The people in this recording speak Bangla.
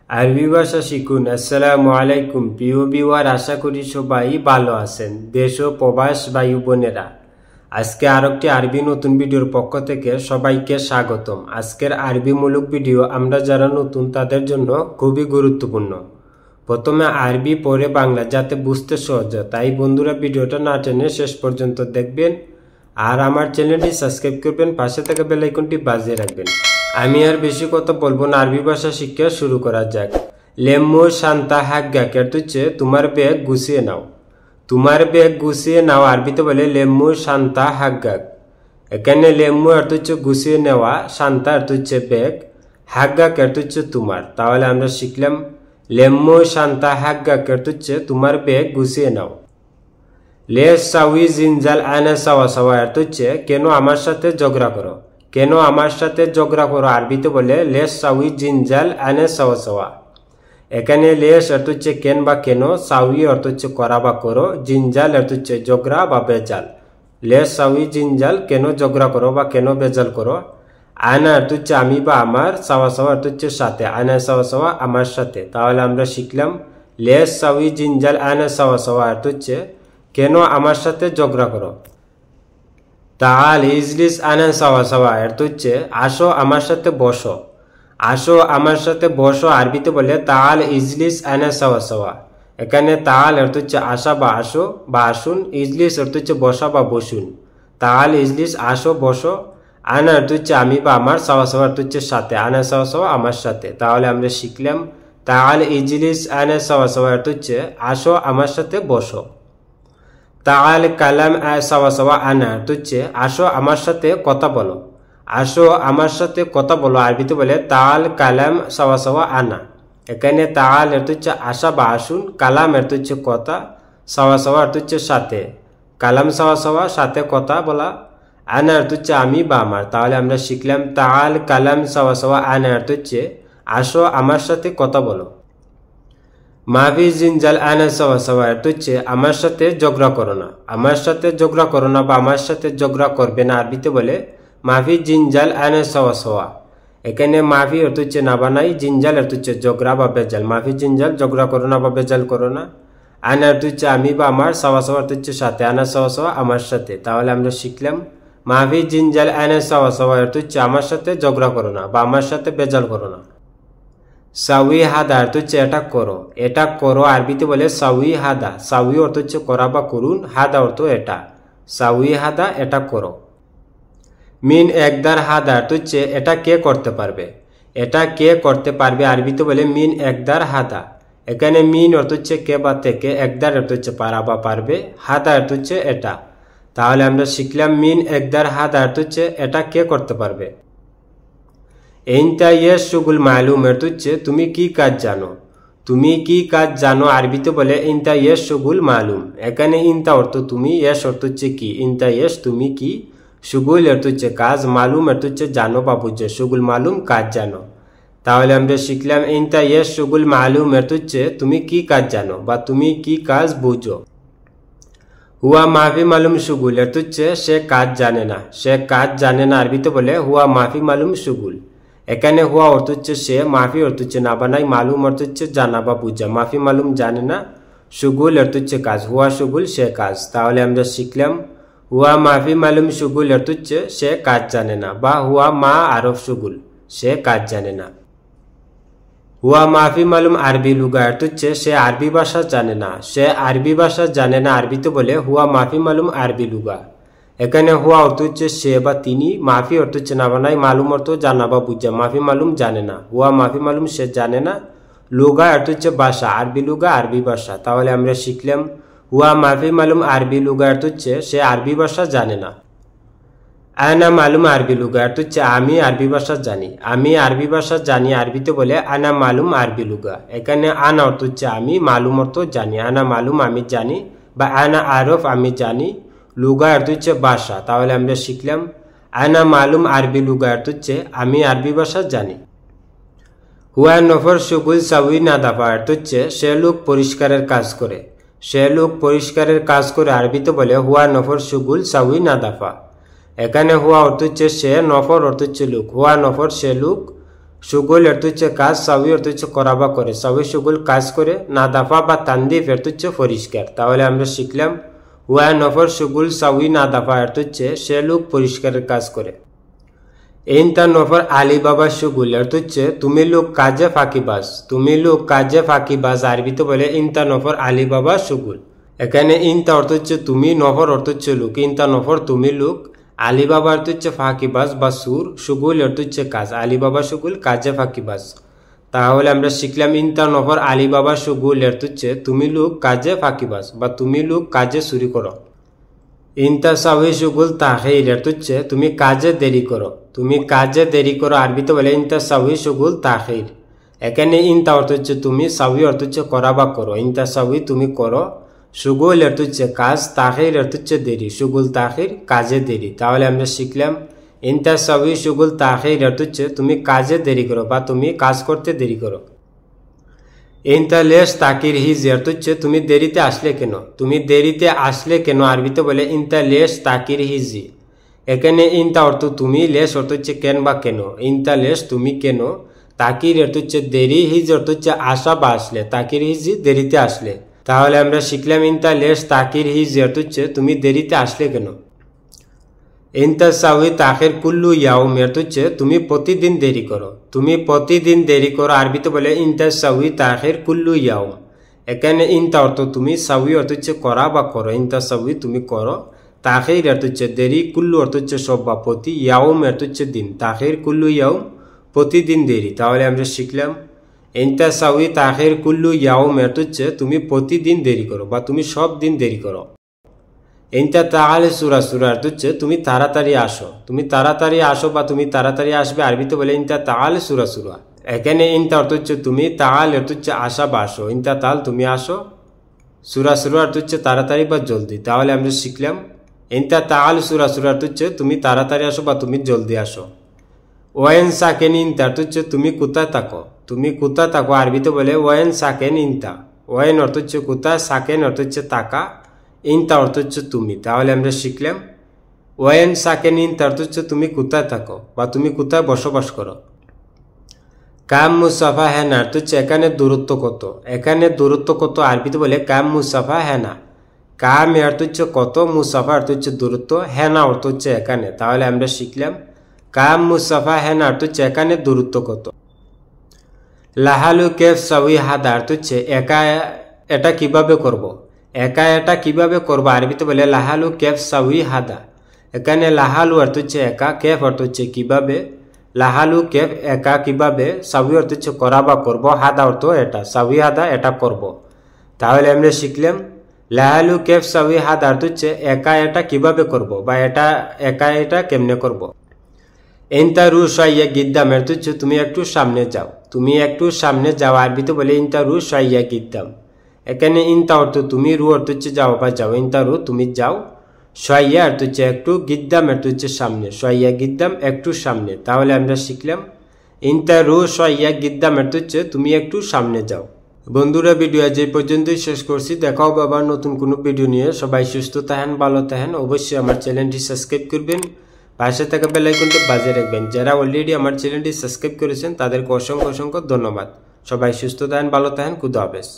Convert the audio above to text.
আরবি ভাষা শিখুন। আসসালামু আলাইকুম প্রিয় ভিউয়ার, আশা করি সবাই ভালো আছেন। দেশ ও প্রবাস ভাই বোনেরা, আজকে আরেকটি আরবি নতুন ভিডিওর পক্ষ থেকে সবাইকে স্বাগতম। আজকের আরবিমূলক ভিডিও আমরা যারা নতুন তাদের জন্য খুবই গুরুত্বপূর্ণ। প্রথমে আরবি পরে বাংলা যাতে বুঝতে সহজ হয়, তাই বন্ধুরা ভিডিওটা না টেনে শেষ পর্যন্ত দেখবেন আর আমার চ্যানেলটি সাবস্ক্রাইব করবেন, পাশে থাকা বেল আইকনটি বাজিয়ে রাখবেন। আমি আর বেশি কথা বলবো না, আরবি ভাষা শিক্ষা শুরু করা যাক। লেম্মু শান্তা হাগ্গাক এর হচ্ছে তোমার ব্যাগ গুছিয়ে নাও। তোমার ব্যাগ গুছিয়ে নাও আরবিতে বলে লেম্মু শান্তা হাগ্গাক। এখানে লেম্মু এর হচ্ছে গুছিয়ে নেওয়া, শান্তা এর হচ্ছে ব্যাগ, হাগ্গাক এর হচ্ছে তোমার। তাহলে আমরা শিখলাম লেম্মু শান্তা হাগ্গাক এর হচ্ছে তোমার ব্যাগ গুছিয়ে নাও। লেস সাউই জিনজাল আনা সাওয়া সাওয়া এর হচ্ছে কেন আমার সাথে ঝগড়া করো। কেন আমার সাথে ঝগড়া করো আরবিতে বলে লেস সাউই জিনজাল আনা সাওয়া সাওয়া। এখানে লেস অর্থ হচ্ছে কেন বা কেন, সাউই অর্থ হচ্ছে করা বা করো, জিনজাল অর্থ হচ্ছে ঝগড়া বা বেজাল। লেস সাউই জিনজাল কেন ঝগড়া করো বা কেন বেজাল করো। আনা অর্থ হচ্ছে আমি বা আমার, সাওয়া সাওয়া অর্থ হচ্ছে সাথে, আনা সাওয়া সাওয়া আমার সাথে। তাহলে আমরা শিখলাম লেস সাউই জিনজাল আনা সাওয়া সাওয়া অর্থ হচ্ছে কেন আমার সাথে ঝগড়া করো। তাল ইজলিস আনা সাওয়া সাওয়া এর হচ্ছে আসো আমার সাথে বসো। আসো আমার সাথে বসো আরবিতে বলে তাল ইজলিস আনা সাওয়া সাওয়া। এখানে তাল এর হচ্ছে আসা বা আসো বা আসুন, ইজলিস এর হচ্ছে বসা বা বসুন। তাল ইজলিস আসো বসো, আনা এর হচ্ছে আমি বা আমার, সাওয়া সাওয়া এর হচ্ছে সাথে, আনা সাওয়া সাওয়া আমার সাথে। তাহলে আমরা শিখলাম তাল ইজলিস আনা সাওয়া সাওয়া এর হচ্ছে আসো আমার সাথে বসো। তাল কালাম সাওয়া সাওয়া আনা হচ্ছে আসো আমার সাথে কথা বলো। আসো আমার সাথে কথা বলো আরবিতে বলে তাল কালাম সাওয়া সাওয়া আনা। এখানে তাল এর হচ্ছে আসা বা আসুন, কালাম এর হচ্ছে কথা, সাওয়া সাওয়া এর হচ্ছে সাথে, কালাম সাওয়া সাওয়া সাথে কথা বলা, আনা এর হচ্ছে আমি বা আমার। তাহলে আমরা শিখলাম তাল কালাম সাওয়া সাওয়া আনা এর হচ্ছে আসো আমার সাথে কথা বলো। মাফি জিনজাল আনা সাওয়া সাওয়া এর হচ্ছে আমার সাথে ঝগড়া করো না। আমার সাথে ঝগড়া করো না বা আমার সাথে ঝগড়া করবে না আরবিতে বলে মাফি জিনজাল আনা সাওয়া সাওয়া। এখানে মাফি অর্থ হচ্ছে না বানাই, জিনজাল অর্থ হচ্ছে ঝগড়া বা বেজাল। মাফি জিনজাল ঝগড়া করো না বা বেজাল করো না। আনা অর্থ হচ্ছে আমি বা আমার, সাওয়া সাওয়া অর্থ হচ্ছে সাথে, আনা সাওয়া সাওয়া আমার সাথে। তাহলে আমরা শিখলাম মাফি জিনজাল আনা সাওয়া সাওয়া অর্থ হচ্ছে আমার সাথে ঝগড়া করো না বা আমার সাথে বেজাল করো না। সাউই হাদা অর্থ হচ্ছে এটা করো। এটা করো আরবিতে বলে সাউই হাদা। সাউই অর্থ হচ্ছে করা বা করুন, হাদা অর্থ এটা। সাউই হাদা এটা করো। মিন একদার হাদা অর্থ হচ্ছে এটা কে করতে পারবে। এটা কে করতে পারবে আরবিতে বলে মিন একদার হাদা। এখানে মিন অর্থ হচ্ছে কে বা থেকে, একদার অর্থ হচ্ছে পারা বা পারবে, হাদা অর্থ হচ্ছে এটা। তাহলে আমরা শিখলাম মিন একদার হাদা অর্থ হচ্ছে এটা কে করতে পারবে। ইনতা ইয়েস শুগুল মালুম এর হচ্ছে তুমি কি কাজ জানো। তুমি কি কাজ জানো আরবিতে বলে ইনতা ইয়েস শুগুল মালুম। এখানে ইনতা অর্থ তুমি, ইয়েস অর্থ হচ্ছে কি, ইনতা ইয়েস তুমি কি, শুগুল এর হচ্ছে কাজ, মালুম এর হচ্ছে জানো বা বুঝো, শুগুল মালুম কাজ জানো। তাহলে আমরা শিখলাম ইনতা ইয়েস শুগুল মালুম এর হচ্ছে তুমি কি কাজ জানো বা তুমি কি কাজ বুঝো। হুয়া মাফি মালুম শুগুল এর হচ্ছে সে কাজ জানে না। সে কাজ জানে না আরবিতে বলে হুয়া মাফি মালুম শুগুল। এখানে হুয়া অর্থ হচ্ছে সে, মাফি অর্থ হচ্ছে না বানাই, মালুম অর্থ হচ্ছে জানা বা বুঝা। মাফি মালুম জানে না, শুগুল অর্থ হচ্ছে কাজ, হুয়া শুগুল সে কাজ। তাহলে আমরা শিখলাম হুয়া মাফি মালুম শুগুল অর্থ হচ্ছে সে কাজ জানে না বা হুয়া মা আরফ শুগুল সে কাজ জানে না। হুয়া মাফি মালুম আরবি লুগা অর্থ হচ্ছে সে আরবি ভাষা জানে না। সে আরবি ভাষা জানে না আরবিতে বলে হুয়া মাফি মালুম আরবি লুগা। এখানে হুয়া অর্থ হচ্ছে সে বা তিনি, মাফি অর্থ হচ্ছে না বানাই, মালুম অর্থ জানা বা বুঝা। মাফি মালুম জানে না, হুয়া মাফি মালুম সে জানে না, লুগা অর্থ হচ্ছে ভাষা, আরবি লুগা আরবি ভাষা। তাহলে আমরা শিখলাম হুয়া মাফি মালুম আরবি লুগা অর্থ হচ্ছে সে আরবি ভাষা জানে না। আনা মালুম আরবি লুগা অর্থ হচ্ছে আমি আরবি ভাষা জানি। আমি আরবি ভাষা জানি আরবিতে বলে আনা মালুম আরবি লুগা। এখানে আনা অর্থ হচ্ছে আমি, মালুম অর্থ জানি, আনা মালুম আমি জানি বা আনা আরফ আমি জানি, লুগা অর্থ হচ্ছে ভাষা। তাহলে আমরা শিখলাম আনা মালুম আরবি লুগা অর্থ হচ্ছে আমি আরবি ভাষা জানি। হুয়া নফর শুগুল সাউই নাদাফা অর্থ হচ্ছে সে লোক পরিষ্কারের কাজ করে। সে লোক পরিষ্কারের কাজ করে আরবিতে বলে হুয়া নফর শুগুল সাউই নাদাফা। এখানে হুয়া অর্থ হচ্ছে সে, নফর অর্থ হচ্ছে লোক, হুয়া নফর সে লোক, সুগুল এর হচ্ছে কাজ, সাউই অর্থ হচ্ছে করা বা করে, সাউই সুগুল কাজ করে, নাদাফা বা তানদিফ এর হচ্ছে পরিষ্কার। তাহলে আমরা শিখলাম ওয়া নফর সুগুল সাউই নাদাফা এর হচ্ছে সে লোক পরিষ্কারের কাজ করে। ইনতা নফর আলী বাবা সুগুল এর হচ্ছে তুমি লোক কাজে ফাঁকিবাজ, তুমি লোক কাজে ফাঁকিবাজ আরবিতে বলে ইনতা নফর আলী বাবা সুগুল। এখানে ইনতা অর্থ হচ্ছে তুমি, নফর অর্থ হচ্ছে লোক, ইনতা নফর তুমি লোক, আলী বাবা অর্থ হচ্ছে ফাঁকিবাজ বা সুর, সুগুল অর্থ হচ্ছে কাজ, আলী বাবা সুগুল কাজে ফাঁকিবাজ। তাহলে আমরা শিখলাম ইনতা নফর আলী বাবা সুগুল এর হচ্ছে তুমি লোক কাজে ফাঁকিবাজ বা তুমি লোক কাজে চুরি করো। ইনতা সাউই সুগুল তাখির এর হচ্ছে তুমি কাজে দেরি করো, তুমি কাজে দেরি করো আরবিতে বলে ইনতা সাউই সুগুল তাখির। এখানে ইনতা অর্থ হচ্ছে তুমি, সাউই অর্থ হচ্ছে করা বা করো, ইনতা সাউই তুমি করো, সুগুল এর হচ্ছে কাজ, তাখির এর হচ্ছে দেরি, সুগুল তাখির কাজে দেরি। তাহলে আমরা শিখলাম ইনতা সাউই সুগুল তাখির এর হচ্ছে তুমি কাজে দেরি করো বা তুমি কাজ করতে দেরি করো। ইনতা লেশ তাকির হিজ এর হচ্ছে তুমি দেরিতে আসলে কেন, তুমি দেরিতে আসলে কেন আরবিতে বলে ইনতা লেশ তাকির হিজি। এখানে ইনতা অর্থ তুমি, লেশ অর্থ হচ্ছে কেন বা কেন, ইনতা লেশ তুমি কেন, তাকির অর্থ হচ্ছে দেরি, হিজ অর্থ হচ্ছে আসা বা আসলে, তাকির হিজি দেরিতে আসলে। তাহলে আমরা শিখলাম ইনতা লেশ তাকির হিজ অর্থ হচ্ছে তুমি দেরিতে আসলে কেন। ইনতা সাউই তাখির কুল্লু ইয়াউম এর হচ্ছে তুমি প্রতিদিন দেরি করো, তুমি প্রতিদিন দেরি করো আরবিতে বলে ইনতা সাউই তাখির কুল্লু ইয়াউম। এখানে ইনতা অর্থ তুমি, সাউই অর্থ হচ্ছে করা বা করো, ইনতা সাউই তুমি করো, তাখির অর্থ হচ্ছে দেরি, কুল্লু অর্থ হচ্ছে সব বা প্রতি, ইয়াউম অর্থ হচ্ছে দিন, তাখির কুল্লু ইয়াউম প্রতিদিন দেরি। তাহলে আমরা শিখলাম ইনতা সাউই তাখির কুল্লু ইয়াউম এর হচ্ছে তুমি প্রতিদিন দেরি করো বা তুমি সব দিন দেরি করো। ইনতা তাআলে সুরা, সুরা অর্থ হচ্ছে তুমি তাড়াতাড়ি আসো, তুমি তাড়াতাড়ি আসো বা তুমি তাড়াতাড়ি আসবে আরবিতে বলে ইনতা তাআলে সুরা, সুরা। এখানে ইনতা অর্থ হচ্ছে তুমি, তাআল অর্থ হচ্ছে আসা বা আসো, ইনতা তাল তুমি আসো, সুরা, সুরা অর্থ হচ্ছে তাড়াতাড়ি বা জলদি। তাহলে আমরা শিখলাম ইনতা তাআল সুরা, সুরা অর্থ হচ্ছে তুমি তাড়াতাড়ি আসো বা তুমি জলদি আসো। ওয়েন সাকেন ইনতা অর্থ হচ্ছে তুমি কোথায় থাকো, তুমি কোথায় থাকো আরবিতে বলে ওয়েন সাকেন ইনতা। ওয়েন অর্থ হচ্ছে কোথায়, সাকেন অর্থ হচ্ছে থাকা, ইনতা অর্থ হচ্ছে তুমি। তাহলে আমরা শিখলাম ওয়েন সাকেন ইনতা অর্থ হচ্ছে তুমি কোথায় থাকো বা তুমি কোথায় বসবাস করো। কাম মুসাফা হেনা অর্থ হচ্ছে এখানে দূরত্ব কত, এখানে দূরত্ব কত আরবিতে বলে কাম মুসাফা হেনা। কাম অর্থ হচ্ছে কত, মুসাফা অর্থ হচ্ছে দূরত্ব, হেনা অর্থ হচ্ছে এখানে। তাহলে আমরা শিখলাম কাম মুসাফা হেনা অর্থ হচ্ছে এখানে দূরত্ব কত। লাহালু কেফ সাউই হাদা অর্থ হচ্ছে একা এটা কিভাবে করব, একা এটা কিভাবে করবো আরবিতে বলে লাহালু কেফ সাউই হাদা। এখানে লাহালু অর্থ হচ্ছে একা, কেফ অর্থ হচ্ছে কিভাবে, লাহালু কেফ একা কিভাবে, সাউই অর্থ হচ্ছে করা বা করবো, হাদা অর্থ এটা, সাউই হাদা এটা করব। তাহলে আমরা শিখলাম লাহালু কেফ সাউই হাদা অর্থ হচ্ছে একা এটা কিভাবে করব বা এটা একা এটা কেমনে করব। ইনতা রু সাইয়া গিদ্দাম অর্থ হচ্ছে তুমি একটু সামনে যাও, তুমি একটু সামনে যাও আরবিতে বলে ইনতা রু সাইয়া গিদ্দাম। এখানে ইনতা অর্থ তুমি, রু অর্থ হচ্ছে যাও বা যাও, ইনতা রু তুমি যাও, সাইয়া অর্থ হচ্ছে একটু, গিদ্দাম অর্থ হচ্ছে সামনে, সাইয়া গিদ্দাম একটু সামনে। তাহলে আমরা শিখলাম ইনতা রু সাইয়া গিদ্দাম অর্থ হচ্ছে তুমি একটু সামনে যাও। বন্ধুরা ভিডিও আজ এই পর্যন্তই শেষ করছি, দেখাও আবার নতুন কোনো ভিডিও নিয়ে। সবাই সুস্থ থাকেন, ভালো থাকেন, অবশ্যই আমার চ্যানেলটি সাবস্ক্রাইব করবেন, পাশে থাকা বেল আইকনটি বাজিয়ে রাখবেন। যারা অলরেডি আমার চ্যানেলটি সাবস্ক্রাইব করেছেন তাদেরকে অসংখ্য অসংখ্য ধন্যবাদ। সবাই সুস্থ থাকেন, ভালো থাকেন, খুদা হাফেজ।